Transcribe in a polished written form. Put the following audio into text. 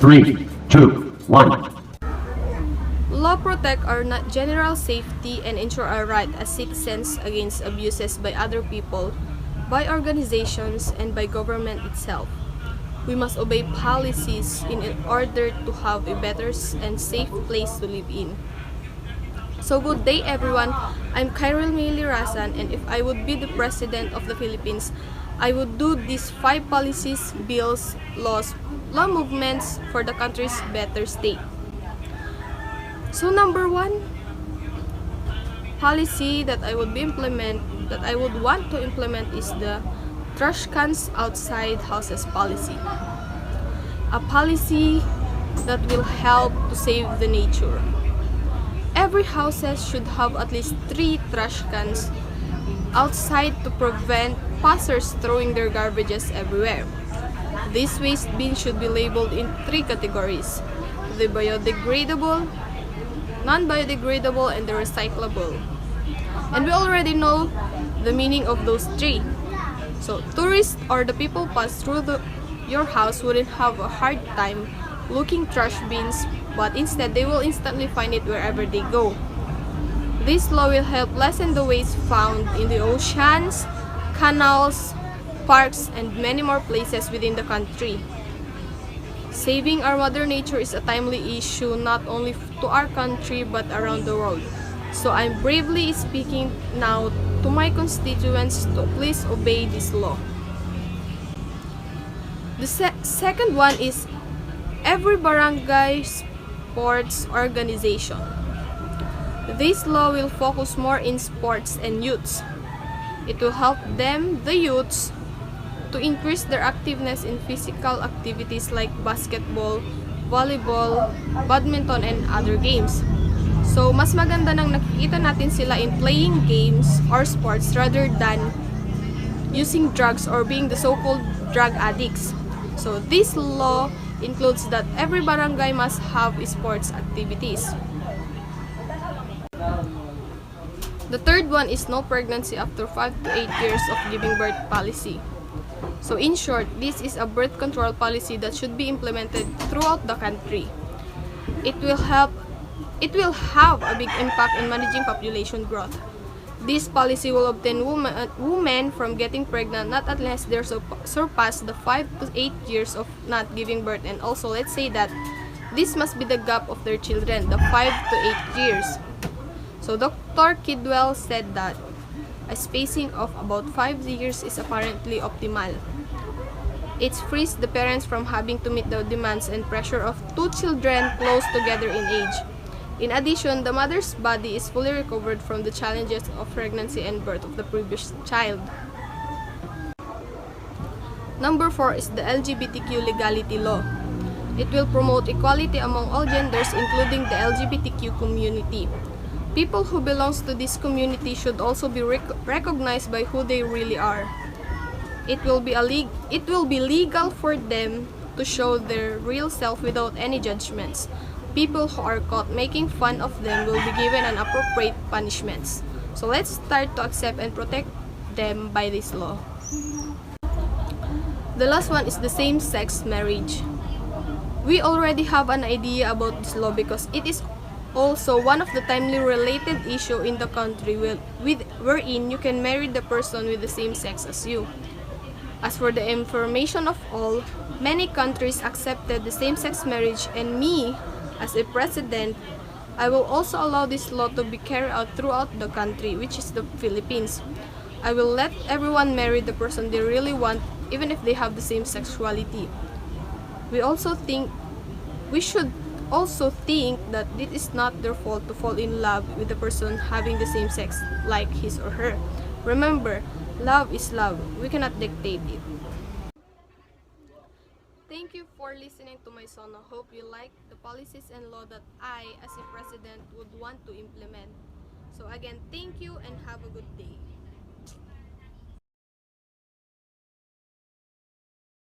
3, 2, 1. Law protect our general safety and ensure our right as citizens against abuses by other people, by organizations, and by government itself. We must obey policies in order to have a better and safe place to live in. So good day everyone, I'm Lirasan, and if I would be the President of the Philippines, I would do these 5 policies, bills, laws, law movements for the country's better state. So number 1, policy that I would want to implement is the trash cans outside houses policy. A policy that will help to save the nature. Every houses should have at least 3 trash cans outside to prevent passers throwing their garbages everywhere. These waste bins should be labeled in 3 categories: the biodegradable, non-biodegradable, and the recyclable. And we already know the meaning of those 3. So tourists or the people pass through your house wouldn't have a hard time looking trash bins, but instead they will instantly find it wherever they go. This law will help lessen the waste found in the oceans, canals, parks, and many more places within the country. Saving our mother nature is a timely issue not only to our country but around the world. So I'm bravely speaking now to my constituents to please obey this law. The second one is every barangay sports organization. This law will focus more in sports and youths. It will help them, the youths, to increase their activeness in physical activities like basketball, volleyball, badminton, and other games. So, mas maganda nang nakikita natin sila in playing games or sports rather than using drugs or being the so-called drug addicts. So, this law includes that every barangay must have sports activities. The third one is no pregnancy after 5 to 8 years of giving birth policy. So in short, this is a birth control policy that should be implemented throughout the country. It will have a big impact in managing population growth. This policy will obtain women from getting pregnant not unless they surpass the 5 to 8 years of not giving birth, and also let's say that this must be the gap of their children, the 5 to 8 years. So Dr. Kidwell said that a spacing of about 5 years is apparently optimal. It frees the parents from having to meet the demands and pressure of 2 children close together in age. In addition, the mother's body is fully recovered from the challenges of pregnancy and birth of the previous child. Number 4 is the LGBTQ legality law. It will promote equality among all genders, including the LGBTQ community. People who belong to this community should also be recognized by who they really are. It will be legal for them to show their real self without any judgments. People who are caught making fun of them will be given an appropriate punishments. So let's start to accept and protect them by this law. The last one is the same-sex marriage. We already have an idea about this law because it is also one of the timely related issue in the country wherein you can marry the person with the same sex as you. As for the information of all, many countries accepted the same-sex marriage, and me, as a president, I will also allow this law to be carried out throughout the country, which is the Philippines. I will let everyone marry the person they really want, even if they have the same sexuality. We should also think that it is not their fault to fall in love with the person having the same sex like his or her. Remember, love is love. We cannot dictate it. Thank you for listening to my song. I hope you like the policies and law that I, as a president, would want to implement. So again, thank you and have a good day.